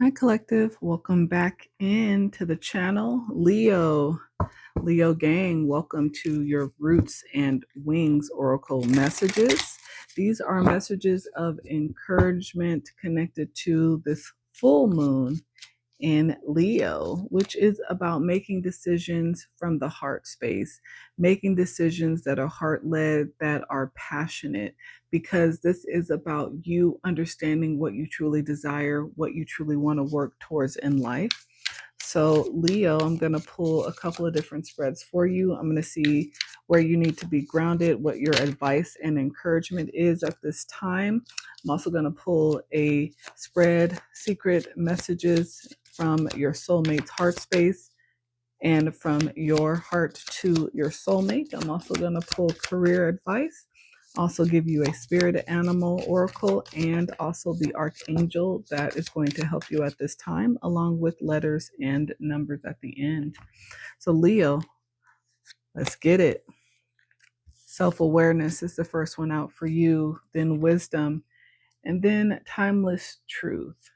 Hi, Collective. Welcome back into the channel. Leo gang, welcome to your Roots and Wings Oracle messages. These are messages of encouragement connected to this full moon in Leo, which is about making decisions from the heart space, making decisions that are heart led, that are passionate, because this is about you understanding what you truly desire, what you truly want to work towards in life. So, Leo, I'm going to pull a couple of different spreads for you. I'm going to see where you need to be grounded, what your advice and encouragement is at this time. I'm also going to pull a spread, secret messages from your soulmate's heart space and from your heart to your soulmate. I'm also going to pull career advice, also give you a spirit animal oracle, and also the Archangel that is going to help you at this time, along with letters and numbers at the end. So, Leo, let's get it. Self-awareness is the first one out for you, then wisdom, and then timeless truth.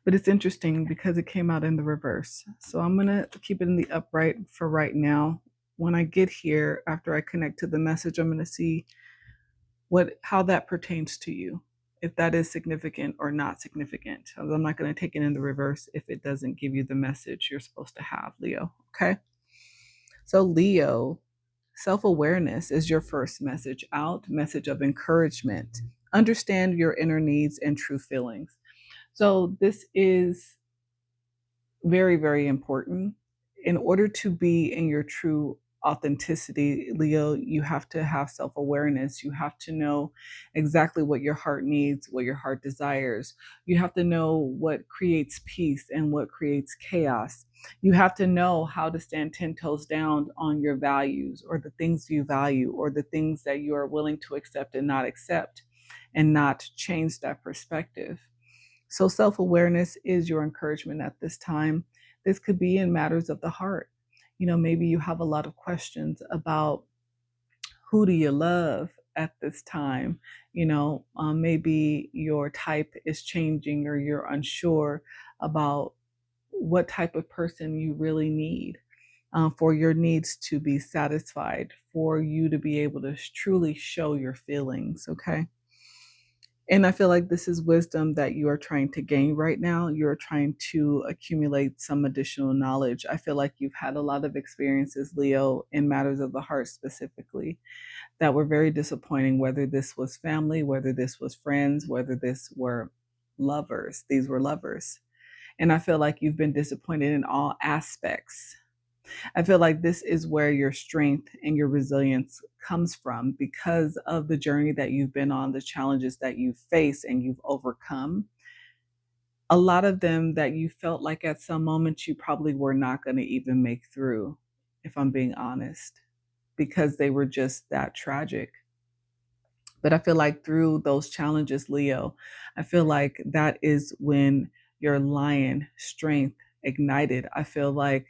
But it's interesting because it came out in the reverse. So I'm going to keep it in the upright for right now. When I get here, after I connect to the message, I'm going to see how that pertains to you, if that is significant or not significant. I'm not going to take it in the reverse if it doesn't give you the message you're supposed to have, Leo. Okay? So, Leo, self-awareness is your first message out, message of encouragement. Understand your inner needs and true feelings. So this is very, very important. In order to be in your true authenticity, Leo, you have to have self-awareness. You have to know exactly what your heart needs, what your heart desires. You have to know what creates peace and what creates chaos. You have to know how to stand 10 toes down on your values, or the things you value, or the things that you are willing to accept and not accept, and not change that perspective. So, self awareness is your encouragement at this time. This could be in matters of the heart. Maybe you have a lot of questions about who do you love at this time. Maybe your type is changing, or you're unsure about what type of person you really need, for your needs to be satisfied, for you to be able to truly show your feelings. Okay. And I feel like this is wisdom that you are trying to gain right now. You're trying to accumulate some additional knowledge. I feel like you've had a lot of experiences, Leo, in matters of the heart specifically, that were very disappointing, whether this was family, whether this was friends, whether this were lovers. These were lovers. And I feel like you've been disappointed in all aspects. I feel like this is where your strength and your resilience comes from, because of the journey that you've been on, the challenges that you've faced and you've overcome. A lot of them that you felt like at some moments you probably were not going to even make through, if I'm being honest, because they were just that tragic. But I feel like through those challenges, Leo, I feel like that is when your lion strength ignited. I feel like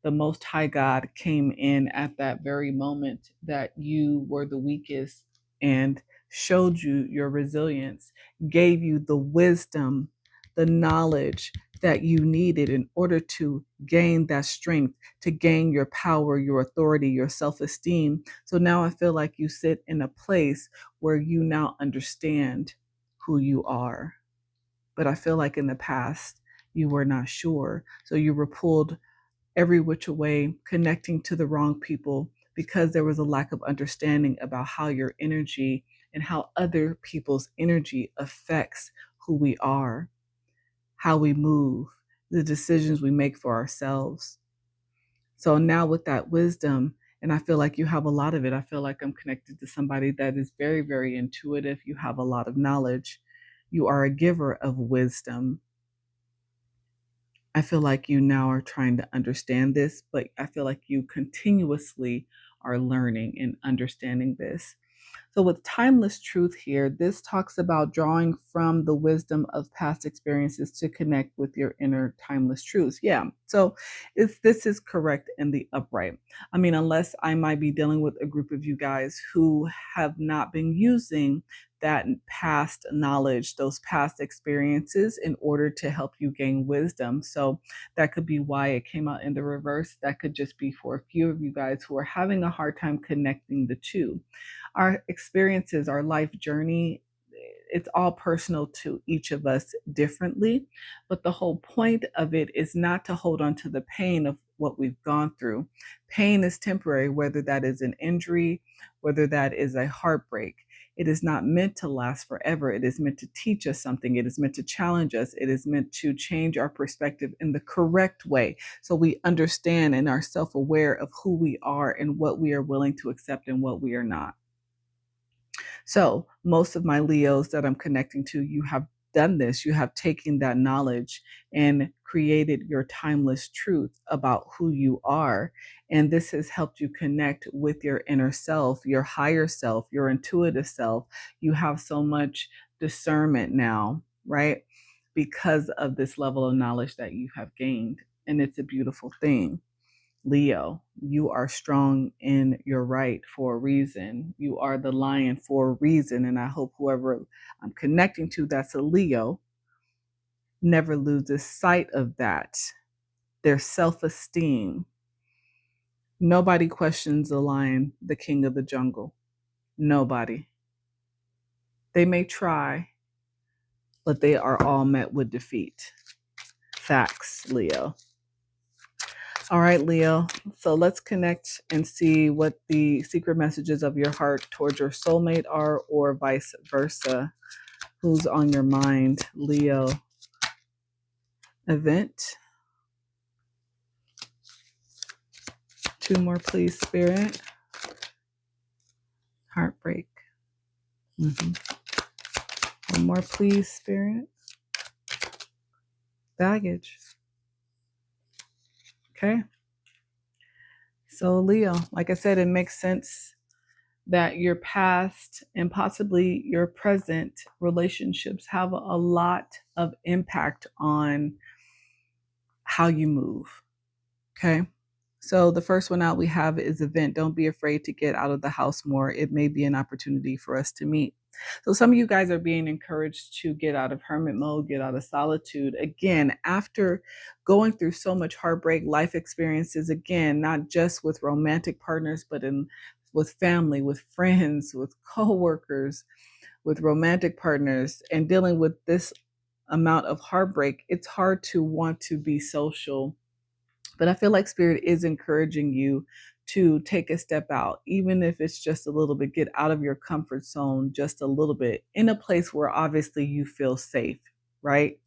the Most High God came in at that very moment that you were the weakest, and showed you your resilience, gave you the wisdom, the knowledge that you needed in order to gain that strength, to gain your power, your authority, your self esteem. So now I feel like you sit in a place where you now understand who you are. But I feel like in the past, you were not sure. So you were pulled every which way, connecting to the wrong people, because there was a lack of understanding about how your energy and how other people's energy affects who we are, how we move, the decisions we make for ourselves. So now with that wisdom, and I feel like you have a lot of it. I feel like I'm connected to somebody that is very, very intuitive. You have a lot of knowledge. You are a giver of wisdom. I feel like you now are trying to understand this, but I feel like you continuously are learning and understanding this. So, with timeless truth here, this talks about drawing from the wisdom of past experiences to connect with your inner timeless truths. Yeah. So, if this is correct in the upright, I mean, unless I might be dealing with a group of you guys who have not been using that past knowledge, those past experiences, in order to help you gain wisdom. So that could be why it came out in the reverse. That could just be for a few of you guys who are having a hard time connecting the two. Our experiences, our life journey, it's all personal to each of us differently. But the whole point of it is not to hold on to the pain of what we've gone through. Pain is temporary, whether that is an injury, whether that is a heartbreak. It is not meant to last forever. It is meant to teach us something. It is meant to challenge us. It is meant to change our perspective in the correct way so we understand and are self aware of who we are and what we are willing to accept and what we are not. So, most of my Leos that I'm connecting to, you have done this. You have taken that knowledge and created your timeless truth about who you are. And this has helped you connect with your inner self, your higher self, your intuitive self. You have so much discernment now, right? Because of this level of knowledge that you have gained. And it's a beautiful thing. Leo, you are strong in your right for a reason. You are the lion for a reason. And I hope whoever I'm connecting to that's a Leo never loses sight of that. Their self esteem. Nobody questions the lion, the king of the jungle. Nobody. They may try, but they are all met with defeat. Facts, Leo. All right, Leo. So let's connect and see what the secret messages of your heart towards your soulmate are, or vice versa. Who's on your mind, Leo? Event. 2 more, please, Spirit. Heartbreak. 1 more, please, Spirit. Baggage. Okay. So, Leo, like I said, it makes sense that your past and possibly your present relationships have a lot of impact on how you move. Okay. So the first one out we have is event. Don't be afraid to get out of the house more. It may be an opportunity for us to meet. So some of you guys are being encouraged to get out of hermit mode, get out of solitude. Again, after going through so much heartbreak, life experiences, again, not just with romantic partners, but with family, with friends, with coworkers, with romantic partners, and dealing with this amount of heartbreak, it's hard to want to be social. But I feel like Spirit is encouraging you to take a step out, even if it's just a little bit, get out of your comfort zone just a little bit in a place where obviously you feel safe, right?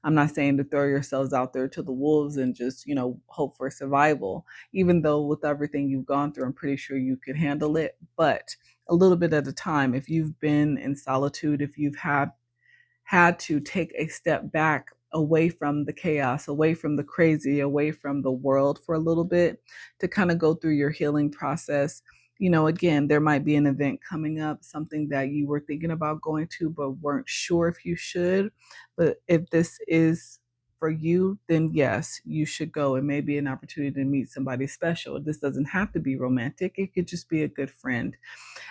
I'm not saying to throw yourselves out there to the wolves and just, hope for survival, even though with everything you've gone through, I'm pretty sure you could handle it. But a little bit at a time, if you've been in solitude, if you've had to take a step back away from the chaos, away from the crazy, away from the world for a little bit to kind of go through your healing process. Again, there might be an event coming up, something that you were thinking about going to, but weren't sure if you should. But if this is for you, then yes, you should go. It may be an opportunity to meet somebody special. This doesn't have to be romantic. It could just be a good friend.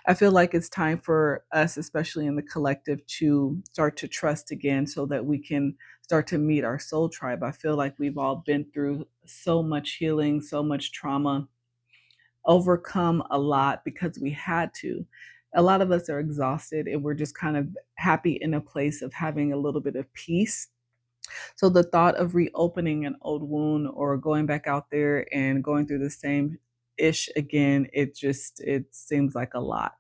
I feel like it's time for us, especially in the collective, to start to trust again so that we can start to meet our soul tribe. I feel like we've all been through so much healing, so much trauma, overcome a lot because we had to. A lot of us are exhausted and we're just kind of happy in a place of having a little bit of peace. So the thought of reopening an old wound or going back out there and going through the same ish again, it seems like a lot.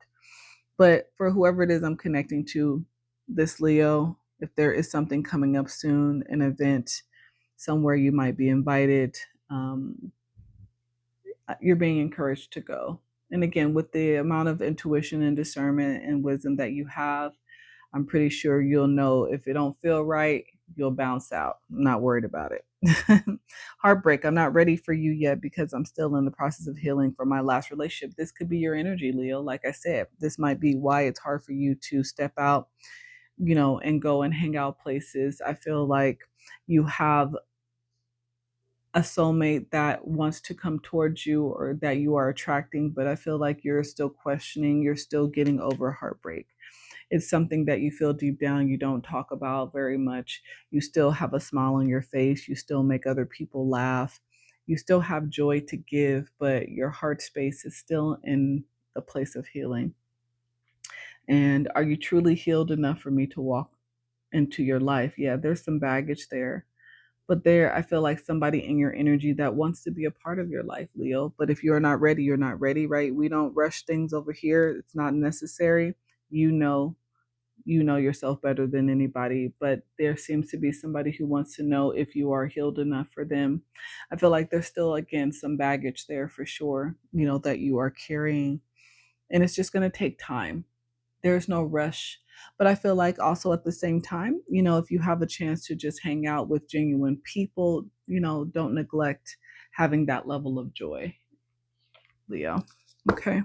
But for whoever it is I'm connecting to, this Leo, if there is something coming up soon, an event somewhere you might be invited, you're being encouraged to go. And again, with the amount of intuition and discernment and wisdom that you have, I'm pretty sure you'll know if it don't feel right, you'll bounce out. I'm not worried about it. Heartbreak. I'm not ready for you yet because I'm still in the process of healing from my last relationship. This could be your energy, Leo. Like I said, this might be why it's hard for you to step out, and go and hang out places. I feel like you have a soulmate that wants to come towards you or that you are attracting, but I feel like you're still questioning, you're still getting over heartbreak. It's something that you feel deep down you don't talk about very much. You still have a smile on your face. You still make other people laugh. You still have joy to give, but your heart space is still in the place of healing. And are you truly healed enough for me to walk into your life? Yeah, there's some baggage there. But there, I feel like somebody in your energy that wants to be a part of your life, Leo. But if you're not ready, you're not ready, right? We don't rush things over here. It's not necessary. You know, you know yourself better than anybody. But there seems to be somebody who wants to know if you are healed enough for them. I feel like there's still, again, some baggage there for sure, that you are carrying. And it's just going to take time. There's no rush. But I feel like also at the same time, if you have a chance to just hang out with genuine people, don't neglect having that level of joy, Leo. Okay.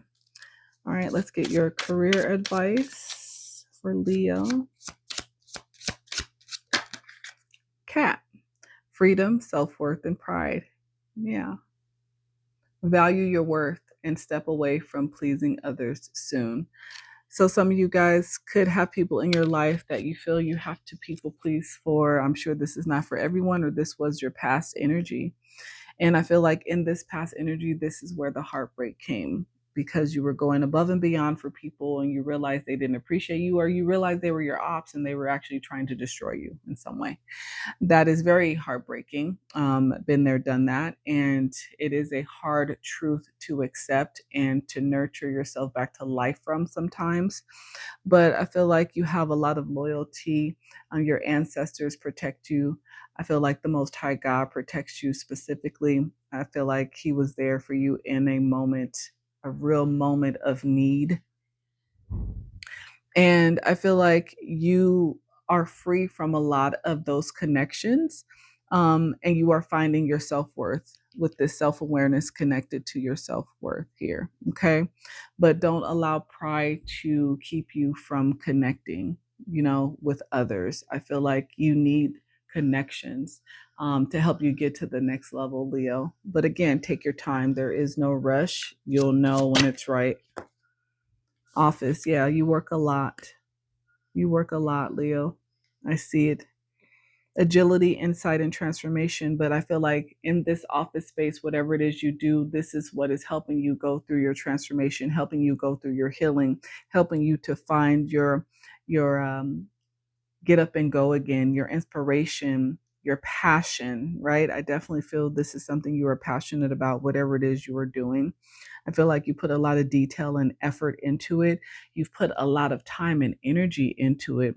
All right, let's get your career advice for Leo. Cat, freedom, self-worth, and pride. Yeah. Value your worth and step away from pleasing others soon. So some of you guys could have people in your life that you feel you have to people please for. I'm sure this is not for everyone, or this was your past energy. And I feel like in this past energy, this is where the heartbreak came, because you were going above and beyond for people and you realized they didn't appreciate you, or you realized they were your ops and they were actually trying to destroy you in some way. That is very heartbreaking. Been there, done that. And it is a hard truth to accept and to nurture yourself back to life from sometimes. But I feel like you have a lot of loyalty. Your ancestors protect you. I feel like the Most High God protects you specifically. I feel like He was there for you in a moment, a real moment of need. And I feel like you are free from a lot of those connections. And you are finding your self-worth with this self-awareness connected to your self-worth here. Okay. But don't allow pride to keep you from connecting, with others. I feel like you need connections to help you get to the next level, Leo. But again, take your time. There is no rush. You'll know when it's right. Office. Yeah, you work a lot. You work a lot, Leo. I see it. Agility, insight, and transformation. But I feel like in this office space, whatever it is you do, this is what is helping you go through your transformation, helping you go through your healing, helping you to find your get up and go again, your inspiration, your passion, right? I definitely feel this is something you are passionate about, whatever it is you are doing. I feel like you put a lot of detail and effort into it. You've put a lot of time and energy into it.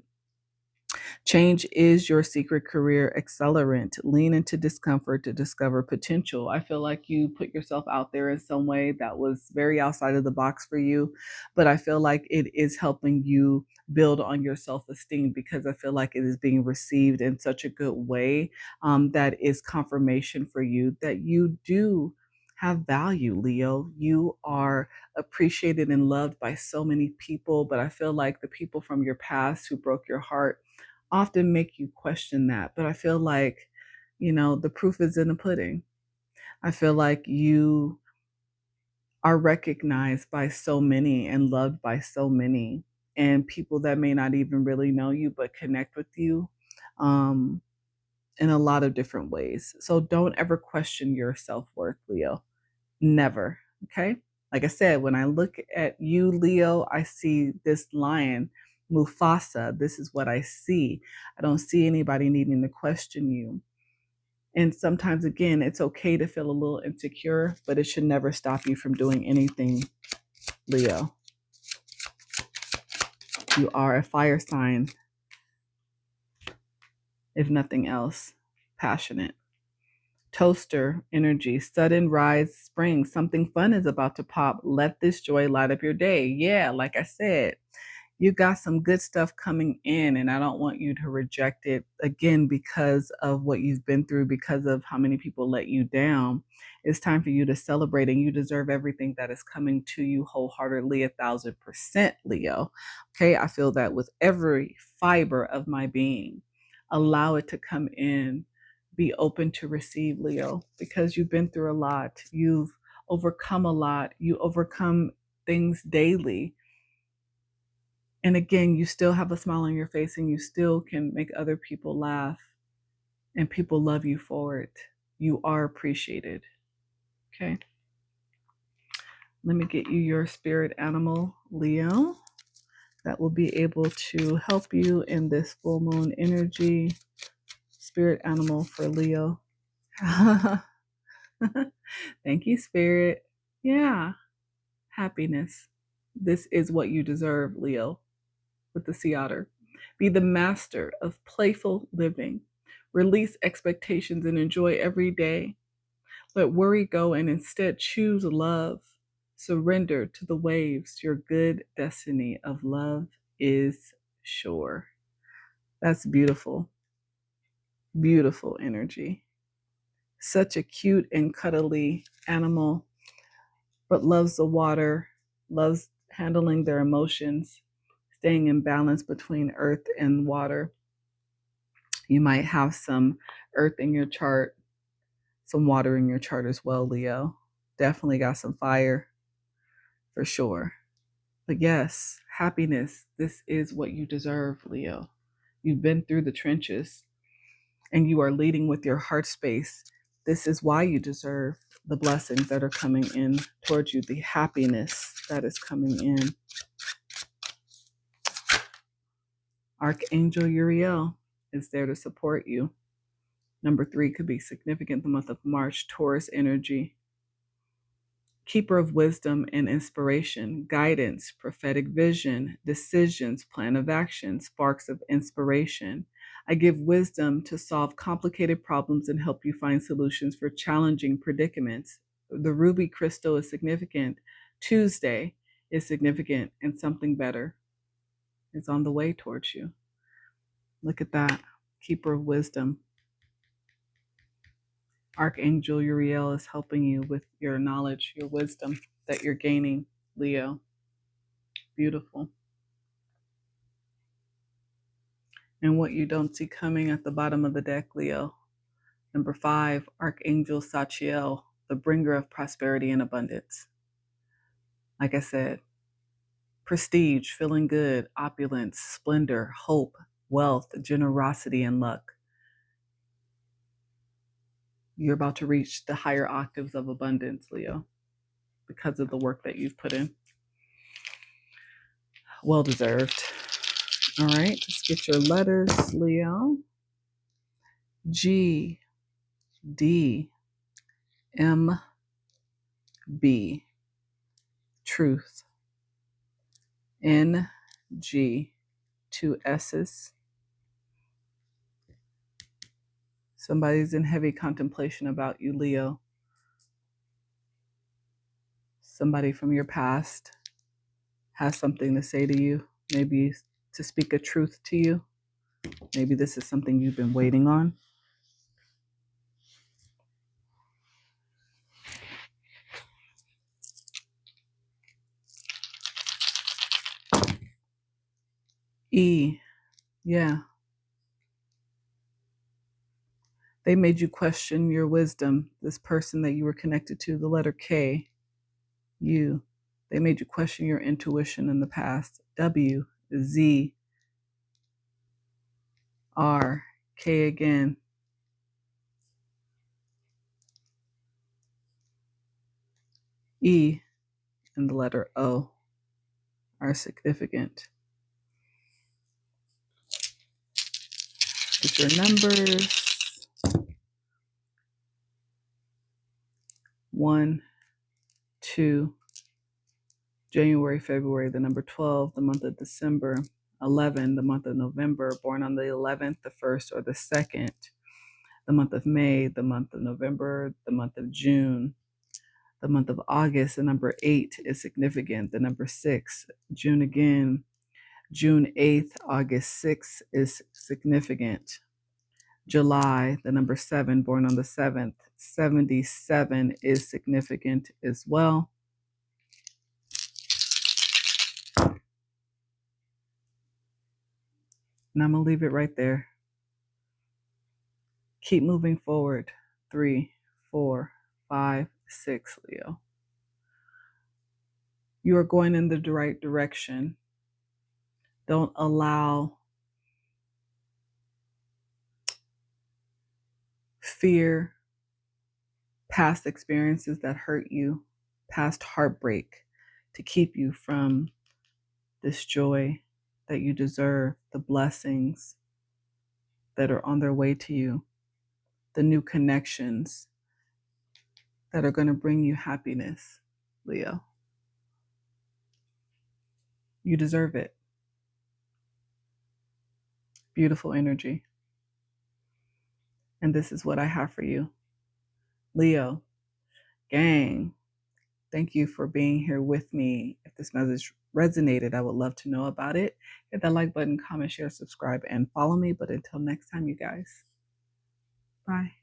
Change is your secret career accelerant. Lean into discomfort to discover potential. I feel like you put yourself out there in some way that was very outside of the box for you, but I feel like it is helping you build on your self-esteem, because I feel like it is being received in such a good way, that is confirmation for you that you do have value, Leo. You are appreciated and loved by so many people, but I feel like the people from your past who broke your heart often make you question that. But I feel like, the proof is in the pudding. I feel like you are recognized by so many and loved by so many, and people that may not even really know you but connect with you um, in a lot of different ways. So don't ever question your self-worth, Leo. Never. Okay. Like I said, when I look at you, Leo, I see this lion, Mufasa. This is what I see. I don't see anybody needing to question you. And sometimes, again, it's okay to feel a little insecure, but it should never stop you from doing anything, Leo. You are a fire sign, if nothing else. Passionate. Toaster energy, sudden rise, spring. Something fun is about to pop. Let this joy light up your day. Yeah, like I said, you got some good stuff coming in, and I don't want you to reject it again because of what you've been through, because of how many people let you down. It's time for you to celebrate, and you deserve everything that is coming to you wholeheartedly, 1,000%, Leo. Okay, I feel that with every fiber of my being. Allow it to come in. Be open to receive, Leo, because you've been through a lot. You've overcome a lot. You overcome things daily. And again, you still have a smile on your face and you still can make other people laugh and people love you for it. You are appreciated. Okay. Let me get you your spirit animal, Leo, that will be able to help you in this full moon energy. Spirit animal for Leo. Thank you, Spirit. Yeah. Happiness. This is what you deserve, Leo, with the sea otter. Be the master of playful living. Release expectations and enjoy every day. Let worry go and instead choose love. Surrender to the waves. Your good destiny of love is sure. That's beautiful. Beautiful energy. Such a cute and cuddly animal, but loves the water, loves handling their emotions, staying in balance between earth and water. You might have some earth in your chart, some water in your chart as well, Leo. Definitely got some fire for sure. But yes, happiness, this is what you deserve, Leo. You've been through the trenches and you are leading with your heart space. This is why you deserve the blessings that are coming in towards you, the happiness that is coming in. Archangel Uriel is there to support you. Number 3 could be significant the month of March, Taurus energy. Keeper of wisdom and inspiration, guidance, prophetic vision, decisions, plan of action, sparks of inspiration. I give wisdom to solve complicated problems and help you find solutions for challenging predicaments. The ruby crystal is significant. Tuesday is significant, and something better is on the way towards you. Look at that. Keeper of wisdom. Archangel Uriel is helping you with your knowledge, your wisdom that you're gaining, Leo. Beautiful. And what you don't see coming at the bottom of the deck, Leo. Number 5, Archangel Sachiel, the bringer of prosperity and abundance. Like I said, prestige, feeling good, opulence, splendor, hope, wealth, generosity, and luck. You're about to reach the higher octaves of abundance, Leo, because of the work that you've put in. Well deserved. All right, let's get your letters, Leo. G, D, M, B. Truth. N, G. 2 S's. Somebody's in heavy contemplation about you, Leo. Somebody from your past has something to say to you, maybe to speak a truth to you. Maybe this is something you've been waiting on. E, yeah. They made you question your wisdom. This person that you were connected to, the letter K, you. They made you question your intuition in the past. W, Z, R, K again. E, and the letter O are significant. Get your numbers. 1, 2, January, February, the number 12, the month of December, 11, the month of November, born on the 11th, the 1st, or the 2nd, the month of May, the month of November, the month of June, the month of August, the number 8 is significant, the number 6, June again, June 8th, August 6th is significant. July, the number 7, born on the 7th, 77 is significant as well. And I'm going to leave it right there. Keep moving forward. 3, 4, 5, 6, Leo. You are going in the right direction. Don't allow fear, past experiences that hurt you, past heartbreak to keep you from this joy that you deserve, the blessings that are on their way to you, the new connections that are going to bring you happiness, Leo. You deserve it. Beautiful energy. And this is what I have for you. Leo, gang, thank you for being here with me. If this message resonated, I would love to know about it. Hit that like button, comment, share, subscribe, and follow me. But until next time, you guys, bye.